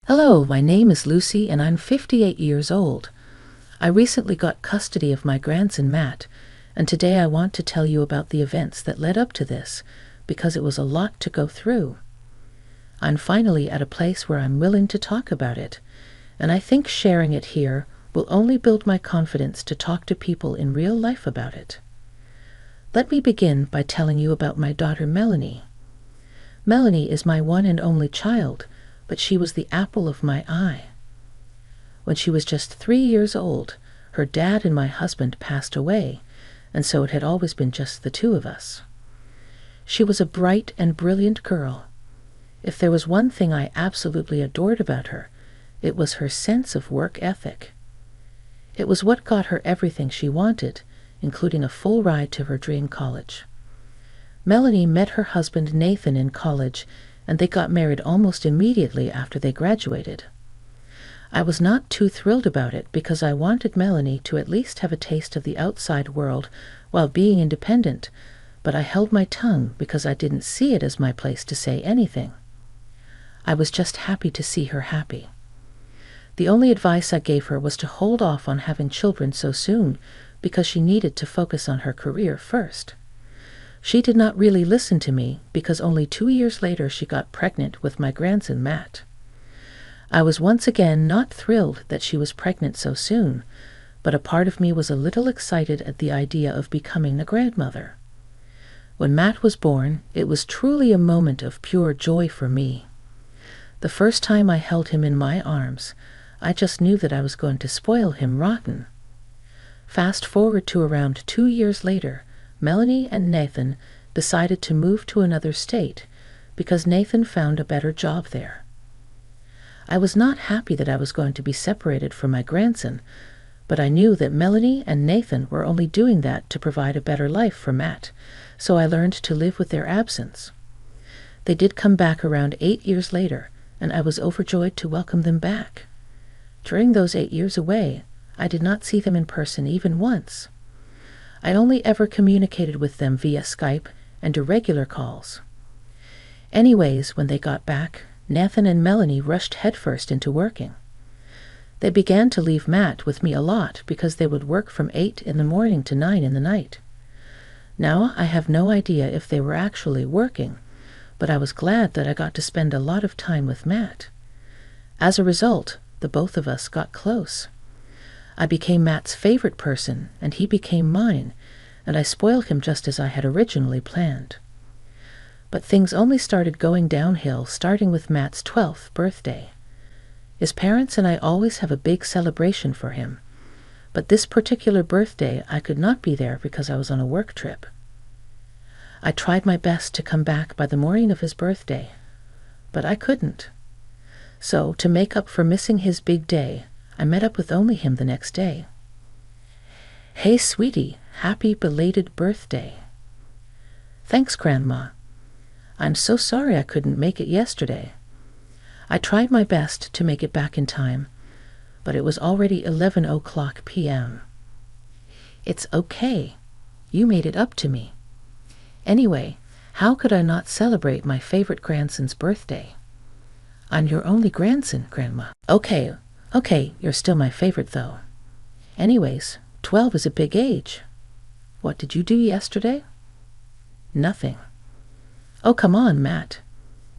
Hello, my name is Lucy and I'm 58 years old. I recently got custody of my grandson Matt, and today I want to tell you about the events that led up to this, because it was a lot to go through. I'm finally at a place where I'm willing to talk about it, and I think sharing it here will only build my confidence to talk to people in real life about it. Let me begin by telling you about my daughter Melanie. Melanie is my one and only child, but she was the apple of my eye. When she was just 3 years old, her dad and my husband passed away, and so it had always been just the two of us. She was a bright and brilliant girl. If there was one thing I absolutely adored about her, it was her sense of work ethic. It was what got her everything she wanted, including a full ride to her dream college. Melanie met her husband Nathan in college, and they got married almost immediately after they graduated. I was not too thrilled about it because I wanted Melanie to at least have a taste of the outside world while being independent, but I held my tongue because I didn't see it as my place to say anything. I was just happy to see her happy. The only advice I gave her was to hold off on having children so soon because she needed to focus on her career first. She did not really listen to me because only 2 years later she got pregnant with my grandson Matt. I was once again not thrilled that she was pregnant so soon, but a part of me was a little excited at the idea of becoming a grandmother. When Matt was born, it was truly a moment of pure joy for me. The first time I held him in my arms, I just knew that I was going to spoil him rotten. Fast forward to around 2 years later, Melanie and Nathan decided to move to another state because Nathan found a better job there. I was not happy that I was going to be separated from my grandson, but I knew that Melanie and Nathan were only doing that to provide a better life for Matt, so I learned to live with their absence. They did come back around 8 years later, and I was overjoyed to welcome them back. During those 8 years away, I did not see them in person even once. I only ever communicated with them via Skype and irregular calls. Anyways, when they got back, Nathan and Melanie rushed headfirst into working. They began to leave Matt with me a lot because they would work from 8 in the morning to 9 in the night. Now I have no idea if they were actually working, but I was glad that I got to spend a lot of time with Matt. As a result, the both of us got close. I became Matt's favorite person, and he became mine, and I spoiled him just as I had originally planned. But things only started going downhill starting with Matt's 12th birthday. His parents and I always have a big celebration for him, but this particular birthday I could not be there because I was on a work trip. I tried my best to come back by the morning of his birthday, but I couldn't. So, to make up for missing his big day, I met up with only him the next day. "Hey, sweetie, happy belated birthday." "Thanks, Grandma. I'm so sorry I couldn't make it yesterday. I tried my best to make it back in time, but it was already 11 p.m. "It's okay. You made it up to me. Anyway, how could I not celebrate my favorite grandson's birthday? I'm your only grandson, Grandma." Okay, you're still my favorite, though. Anyways, 12 is a big age. What did you do yesterday? Nothing. Oh, come on, Matt.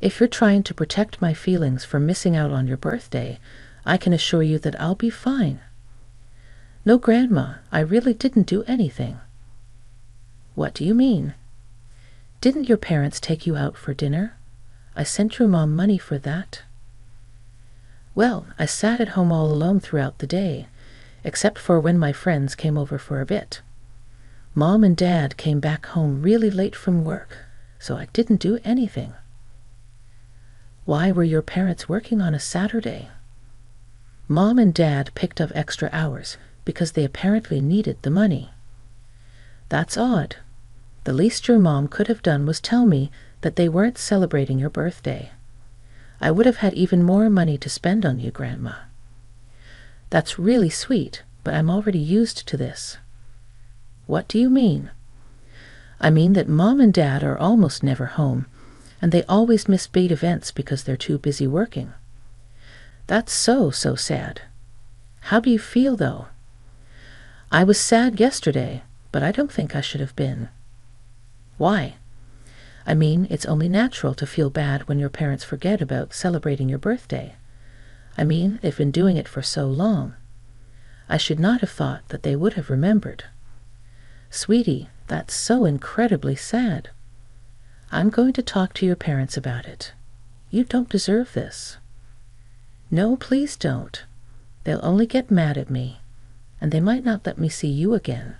If you're trying to protect my feelings from missing out on your birthday, I can assure you that I'll be fine. No, Grandma, I really didn't do anything. What do you mean? Didn't your parents take you out for dinner? I sent your mom money for that. Well, I sat at home all alone throughout the day, except for when my friends came over for a bit. Mom and Dad came back home really late from work, so I didn't do anything. Why were your parents working on a Saturday? Mom and Dad picked up extra hours because they apparently needed the money. That's odd. The least your mom could have done was tell me that they weren't celebrating your birthday. I would have had even more money to spend on you, Grandma. That's really sweet, but I'm already used to this. What do you mean? I mean that Mom and Dad are almost never home, and they always miss big events because they're too busy working. That's so sad. How do you feel, though? I was sad yesterday, but I don't think I should have been. Why? I mean, it's only natural to feel bad when your parents forget about celebrating your birthday. I mean, they've been doing it for so long. I should not have thought that they would have remembered. Sweetie, that's so incredibly sad. I'm going to talk to your parents about it. You don't deserve this. No, please don't. They'll only get mad at me, and they might not let me see you again.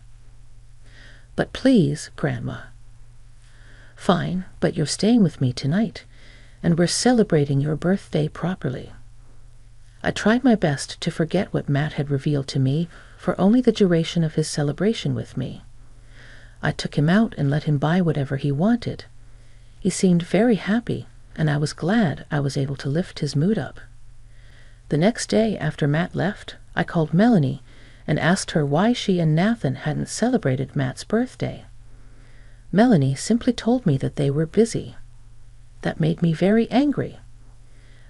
But please, Grandma. Fine, but you're staying with me tonight, and we're celebrating your birthday properly. I tried my best to forget what Matt had revealed to me for only the duration of his celebration with me. I took him out and let him buy whatever he wanted. He seemed very happy, and I was glad I was able to lift his mood up. The next day after Matt left, I called Melanie and asked her why she and Nathan hadn't celebrated Matt's birthday. Melanie simply told me that they were busy. That made me very angry.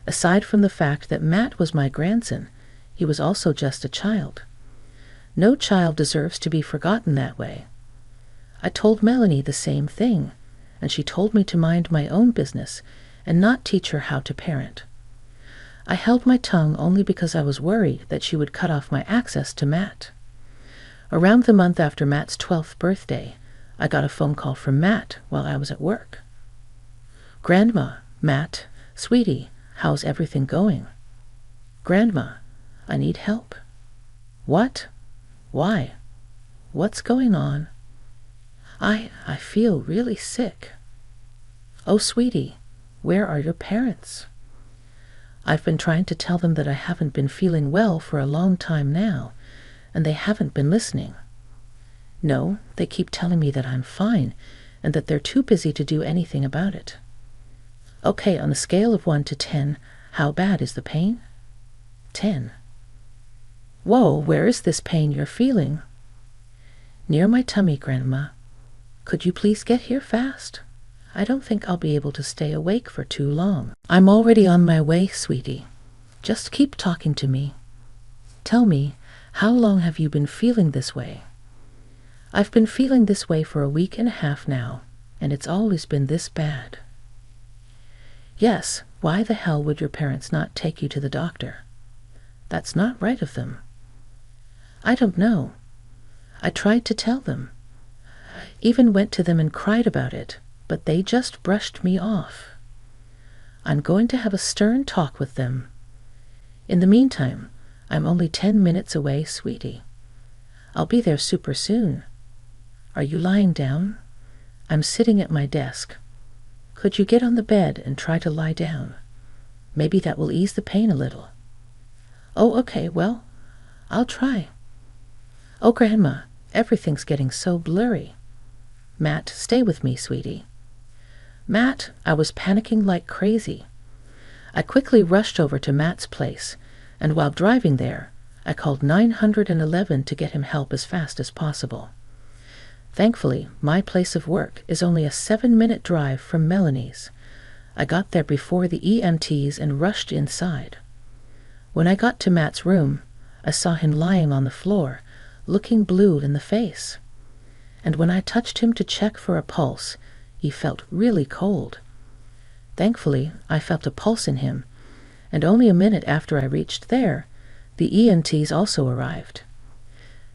Aside from the fact that Matt was my grandson, he was also just a child. No child deserves to be forgotten that way. I told Melanie the same thing, and she told me to mind my own business and not teach her how to parent. I held my tongue only because I was worried that she would cut off my access to Matt. Around the month after Matt's 12th birthday, I got a phone call from Matt while I was at work. Grandma, Matt, sweetie, how's everything going? Grandma, I need help. What? Why? What's going on? I feel really sick. Oh, sweetie, where are your parents? I've been trying to tell them that I haven't been feeling well for a long time now, and they haven't been listening. No, they keep telling me that I'm fine, and that they're too busy to do anything about it. Okay, on a scale of 1 to 10, how bad is the pain? 10. Whoa, where is this pain you're feeling? Near my tummy, Grandma. Could you please get here fast? I don't think I'll be able to stay awake for too long. I'm already on my way, sweetie. Just keep talking to me. Tell me, how long have you been feeling this way? I've been feeling this way for a week and a half now, and it's always been this bad. Yes, why the hell would your parents not take you to the doctor? That's not right of them. I don't know. I tried to tell them. Even went to them and cried about it, but they just brushed me off. I'm going to have a stern talk with them. In the meantime, I'm only 10 minutes away, sweetie. I'll be there super soon. Are you lying down? I'm sitting at my desk. Could you get on the bed and try to lie down? Maybe that will ease the pain a little. Oh, okay, well, I'll try. Oh, Grandma, everything's getting so blurry. Matt, stay with me, sweetie. Matt, I was panicking like crazy. I quickly rushed over to Matt's place, and while driving there, I called 911 to get him help as fast as possible. Thankfully, my place of work is only a 7-minute drive from Melanie's. I got there before the EMTs and rushed inside. When I got to Matt's room, I saw him lying on the floor, looking blue in the face. And when I touched him to check for a pulse, he felt really cold. Thankfully, I felt a pulse in him, and only a minute after I reached there, the EMTs also arrived.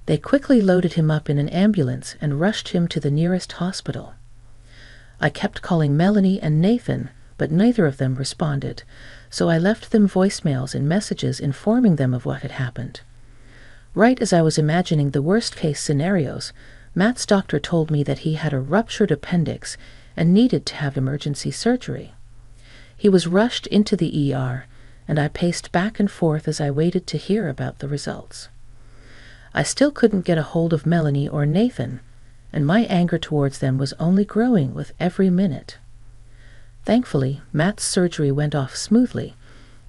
They quickly loaded him up in an ambulance and rushed him to the nearest hospital. I kept calling Melanie and Nathan, but neither of them responded, so I left them voicemails and messages informing them of what had happened. Right as I was imagining the worst-case scenarios, Matt's doctor told me that he had a ruptured appendix and needed to have emergency surgery. He was rushed into the ER, and I paced back and forth as I waited to hear about the results. I still couldn't get a hold of Melanie or Nathan, and my anger towards them was only growing with every minute. Thankfully, Matt's surgery went off smoothly,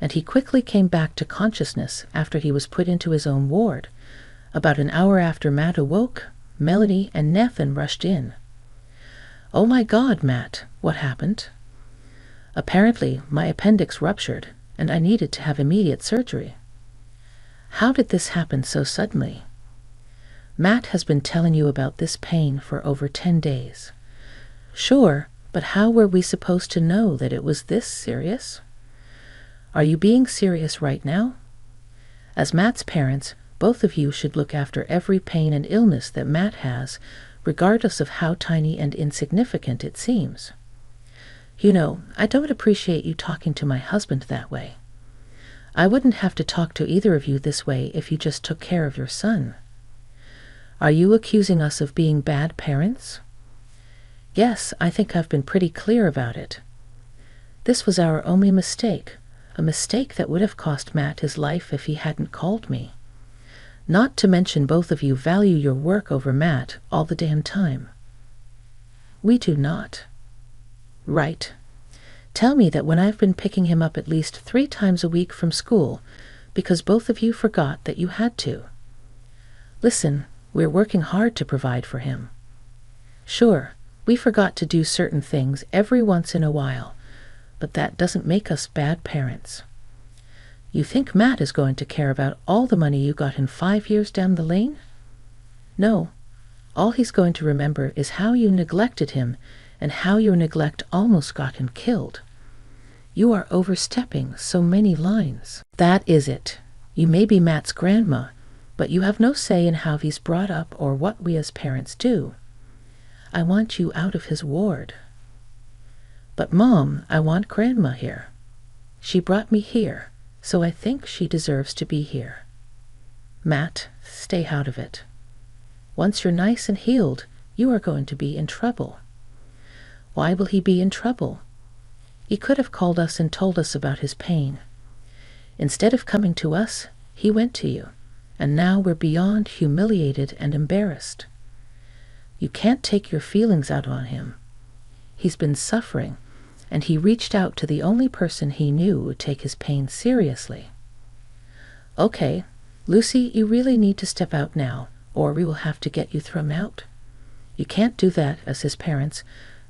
and he quickly came back to consciousness after he was put into his own ward. About an hour after Matt awoke, Melanie and Nathan rushed in. "Oh my God, Matt, what happened?" "Apparently, my appendix ruptured, and I needed to have immediate surgery. How did this happen so suddenly? Matt has been telling you about this pain for over 10 days. Sure, but how were we supposed to know that it was this serious? Are you being serious right now? As Matt's parents, both of you should look after every pain and illness that Matt has, regardless of how tiny and insignificant it seems. You know, I don't appreciate you talking to my husband that way. I wouldn't have to talk to either of you this way if you just took care of your son. Are you accusing us of being bad parents? Yes, I think I've been pretty clear about it. This was our only mistake, a mistake that would have cost Matt his life if he hadn't called me. Not to mention both of you value your work over Matt all the damn time. We do not. Right. Tell me that when I've been picking him up at least 3 times a week from school, because both of you forgot that you had to. Listen, we're working hard to provide for him. Sure, we forgot to do certain things every once in a while, but that doesn't make us bad parents. You think Matt is going to care about all the money you got in 5 years down the lane? No. All he's going to remember is how you neglected him and how your neglect almost got him killed. You are overstepping so many lines. That is it. You may be Matt's grandma, but you have no say in how he's brought up or what we as parents do. I want you out of his ward. But Mom, I want Grandma here. She brought me here, so I think she deserves to be here. Matt, stay out of it. Once you're nice and healed, you are going to be in trouble. Why will he be in trouble? He could have called us and told us about his pain. Instead of coming to us, he went to you, and now we're beyond humiliated and embarrassed. You can't take your feelings out on him. He's been suffering, and he reached out to the only person he knew would take his pain seriously. Okay, Lucy, you really need to step out now, or we will have to get you thrown out. You can't do that as his parents.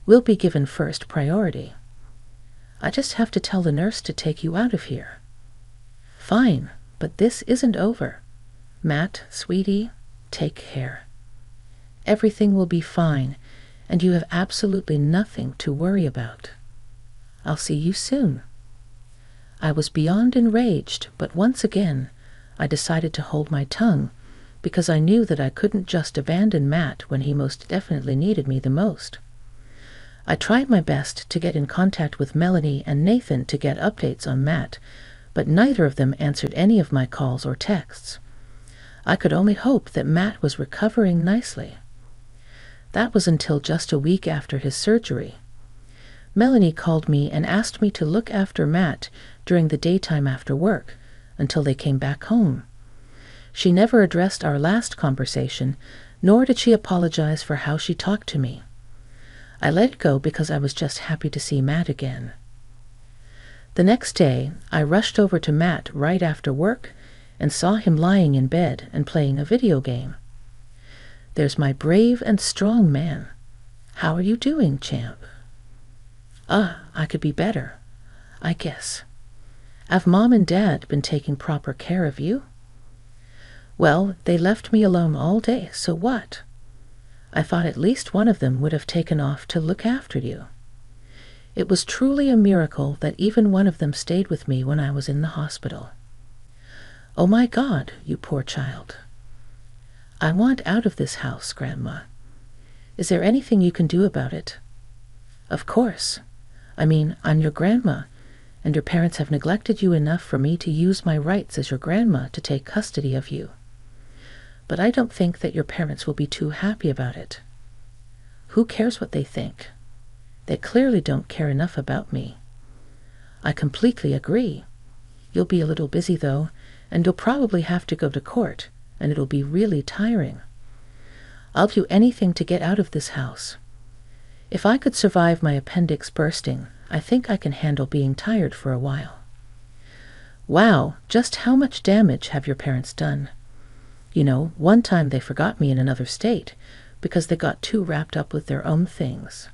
We'll be given first priority. I just have to tell the nurse to take you out of here. Fine, but this isn't over. Matt, sweetie, take care. Everything will be fine, and you have absolutely nothing to worry about. I'll see you soon. I was beyond enraged, but once again, I decided to hold my tongue, because I knew that I couldn't just abandon Matt when he most definitely needed me the most. I tried my best to get in contact with Melanie and Nathan to get updates on Matt, but neither of them answered any of my calls or texts. I could only hope that Matt was recovering nicely. That was until just a week after his surgery. Melanie called me and asked me to look after Matt during the daytime after work, until they came back home. She never addressed our last conversation, nor did she apologize for how she talked to me. I let it go because I was just happy to see Matt again. The next day, I rushed over to Matt right after work and saw him lying in bed and playing a video game. There's my brave and strong man. How are you doing, champ? I could be better, I guess. Have Mom and Dad been taking proper care of you? Well, they left me alone all day, so what? I thought at least one of them would have taken off to look after you. It was truly a miracle that even one of them stayed with me when I was in the hospital. Oh my God, you poor child. I want out of this house, Grandma. Is there anything you can do about it? Of course. I mean, I'm your grandma, and your parents have neglected you enough for me to use my rights as your grandma to take custody of you. But I don't think that your parents will be too happy about it. Who cares what they think? They clearly don't care enough about me. I completely agree. You'll be a little busy, though, and you'll probably have to go to court, and it'll be really tiring. I'll do anything to get out of this house. If I could survive my appendix bursting, I think I can handle being tired for a while. Wow, just how much damage have your parents done? You know, one time they forgot me in another state because they got too wrapped up with their own things.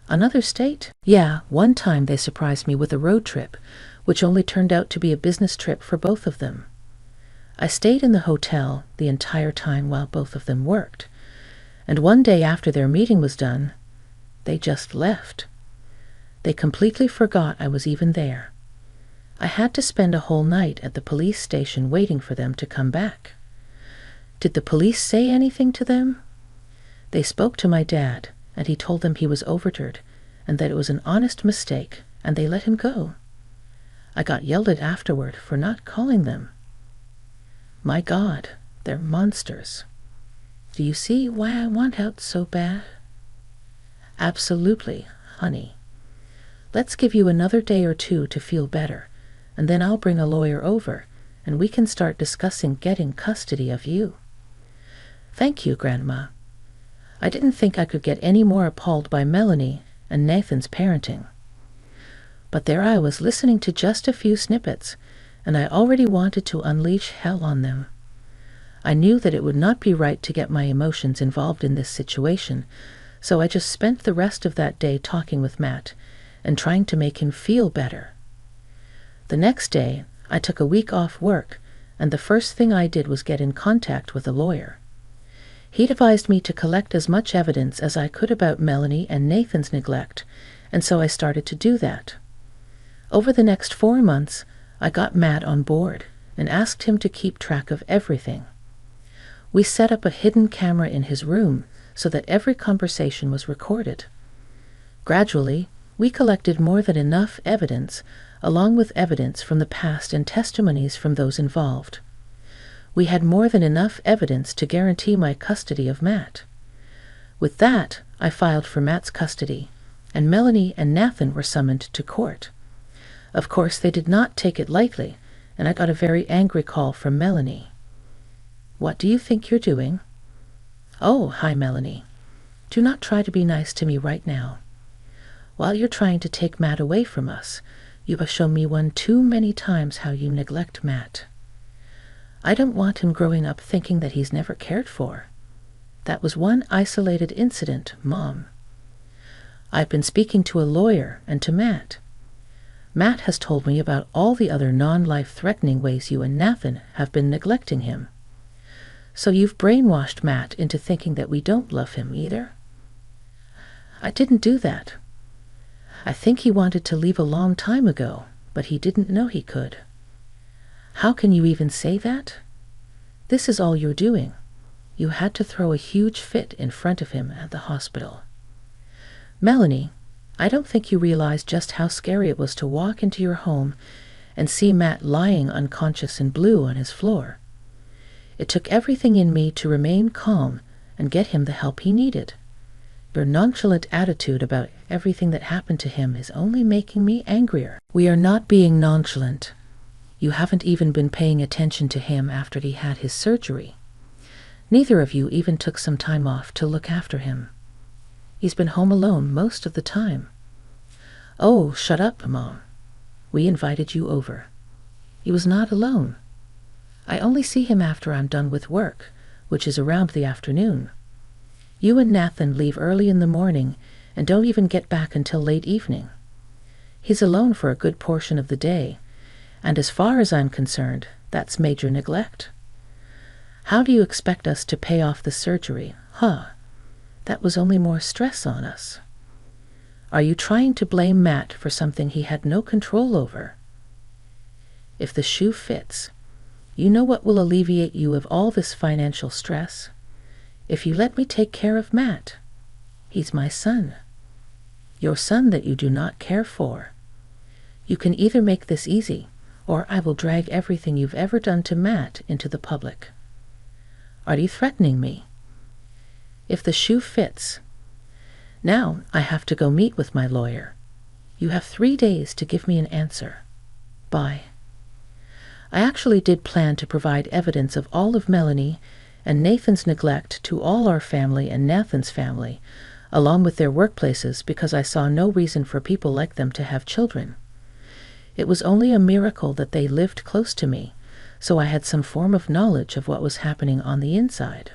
Another state? Yeah, one time they surprised me with a road trip which only turned out to be a business trip for both of them. I stayed in the hotel the entire time while both of them worked, and one day after their meeting was done, they just left. They completely forgot I was even there. I had to spend a whole night at the police station waiting for them to come back. Did the police say anything to them? They spoke to my dad, and he told them he was overjoyed and that it was an honest mistake, and they let him go. I got yelled at afterward for not calling them. My God, they're monsters. Do you see why I want out so bad? Absolutely, honey. Let's give you another day or two to feel better, and then I'll bring a lawyer over, and we can start discussing getting custody of you. Thank you, Grandma. I didn't think I could get any more appalled by Melanie and Nathan's parenting. But there I was listening to just a few snippets, and I already wanted to unleash hell on them. I knew that it would not be right to get my emotions involved in this situation, so I just spent the rest of that day talking with Matt and trying to make him feel better. The next day, I took a week off work, and the first thing I did was get in contact with a lawyer. He'd advised me to collect as much evidence as I could about Melanie and Nathan's neglect, and so I started to do that. Over the next 4 months, I got Matt on board and asked him to keep track of everything. We set up a hidden camera in his room so that every conversation was recorded. Gradually, we collected more than enough evidence, along with evidence from the past and testimonies from those involved. We had more than enough evidence to guarantee my custody of Matt. With that, I filed for Matt's custody, and Melanie and Nathan were summoned to court. Of course, they did not take it lightly, and I got a very angry call from Melanie. "What do you think you're doing?" "Oh, hi, Melanie. Do not try to be nice to me right now. While you're trying to take Matt away from us, you have shown me one too many times how you neglect Matt. I don't want him growing up thinking that he's never cared for. That was one isolated incident, Mom. I've been speaking to a lawyer and to Matt. Matt has told me about all the other non-life-threatening ways you and Nathan have been neglecting him. So you've brainwashed Matt into thinking that we don't love him either?" "I didn't do that. I think he wanted to leave a long time ago, but he didn't know he could." "How can you even say that? This is all you're doing. You had to throw a huge fit in front of him at the hospital. Melanie, I don't think you realize just how scary it was to walk into your home and see Matt lying unconscious and blue on his floor. It took everything in me to remain calm and get him the help he needed. Your nonchalant attitude about everything that happened to him is only making me angrier." "We are not being nonchalant. You haven't even been paying attention to him after he had his surgery. Neither of you even took some time off to look after him. He's been home alone most of the time." "Oh, shut up, Mom. We invited you over. He was not alone. I only see him after I'm done with work, which is around the afternoon. You and Nathan leave early in the morning and don't even get back until late evening. He's alone for a good portion of the day, and as far as I'm concerned, that's major neglect. How do you expect us to pay off the surgery, huh? That was only more stress on us. Are you trying to blame Matt for something he had no control over? If the shoe fits, you know what will alleviate you of all this financial stress? If you let me take care of Matt. He's my son. Your son that you do not care for. You can either make this easy, or I will drag everything you've ever done to Matt into the public. Are you threatening me? If the shoe fits. Now I have to go meet with my lawyer. You have 3 days to give me an answer. Bye." I actually did plan to provide evidence of all of Melanie and Nathan's neglect to all our family and Nathan's family, along with their workplaces, because I saw no reason for people like them to have children. It was only a miracle that they lived close to me, so I had some form of knowledge of what was happening on the inside.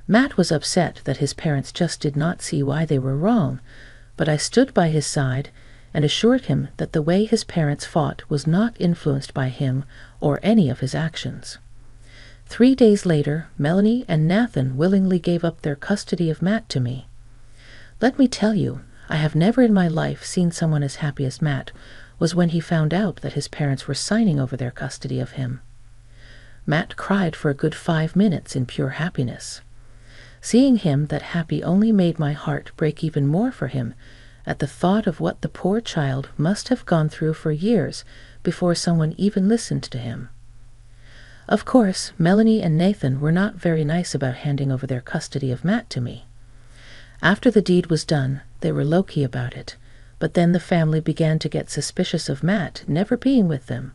Matt was upset that his parents just did not see why they were wrong, but I stood by his side and assured him that the way his parents fought was not influenced by him or any of his actions. 3 days later, Melanie and Nathan willingly gave up their custody of Matt to me. Let me tell you, I have never in my life seen someone as happy as Matt was when he found out that his parents were signing over their custody of him. Matt cried for a good 5 minutes in pure happiness. Seeing him that happy only made my heart break even more for him at the thought of what the poor child must have gone through for years before someone even listened to him. Of course, Melanie and Nathan were not very nice about handing over their custody of Matt to me. After the deed was done, they were low-key about it, but then the family began to get suspicious of Matt never being with them.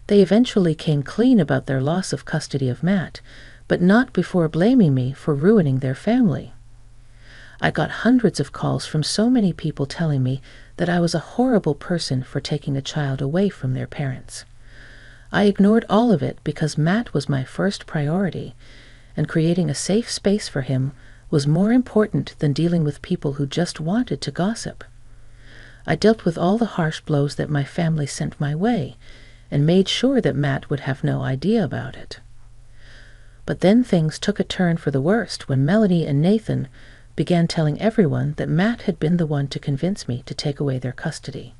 They eventually came clean about their loss of custody of Matt, but not before blaming me for ruining their family. I got hundreds of calls from so many people telling me that I was a horrible person for taking a child away from their parents. I ignored all of it because Matt was my first priority, and creating a safe space for him was more important than dealing with people who just wanted to gossip. I dealt with all the harsh blows that my family sent my way, and made sure that Matt would have no idea about it. But then things took a turn for the worst when Melanie and Nathan began telling everyone that Matt had been the one to convince me to take away their custody.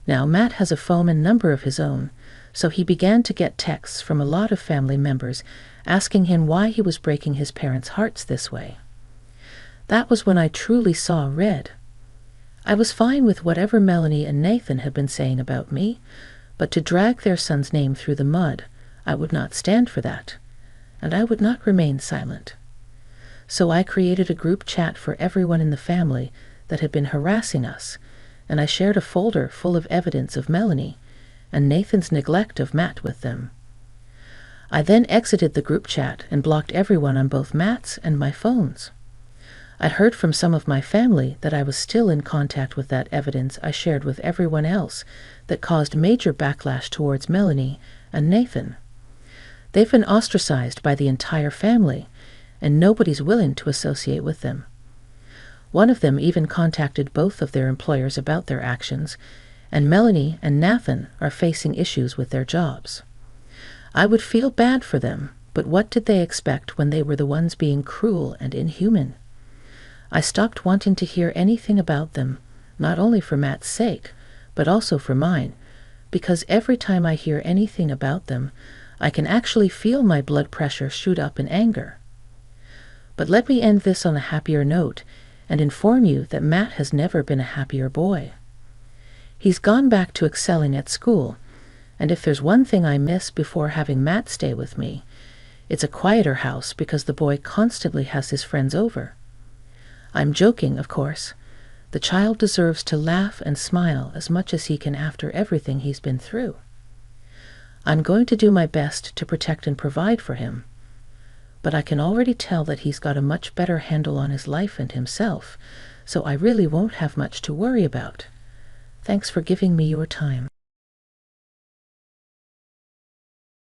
Now, Matt has a phone and number of his own, so he began to get texts from a lot of family members asking him why he was breaking his parents' hearts this way. That was when I truly saw red. I was fine with whatever Melanie and Nathan had been saying about me, but to drag their son's name through the mud, I would not stand for that, and I would not remain silent. So I created a group chat for everyone in the family that had been harassing us, and I shared a folder full of evidence of Melanie and Nathan's neglect of Matt with them. I then exited the group chat and blocked everyone on both Matt's and my phones. I heard from some of my family that I was still in contact with that evidence I shared with everyone else that caused major backlash towards Melanie and Nathan. They've been ostracized by the entire family, and nobody's willing to associate with them. One of them even contacted both of their employers about their actions, and Melanie and Nathan are facing issues with their jobs. I would feel bad for them, but what did they expect when they were the ones being cruel and inhuman? I stopped wanting to hear anything about them, not only for Matt's sake, but also for mine, because every time I hear anything about them, I can actually feel my blood pressure shoot up in anger. But let me end this on a happier note and inform you that Matt has never been a happier boy. He's gone back to excelling at school, and if there's one thing I miss before having Matt stay with me, it's a quieter house because the boy constantly has his friends over. I'm joking, of course. The child deserves to laugh and smile as much as he can after everything he's been through. I'm going to do my best to protect and provide for him, but I can already tell that he's got a much better handle on his life and himself, so I really won't have much to worry about. Thanks for giving me your time.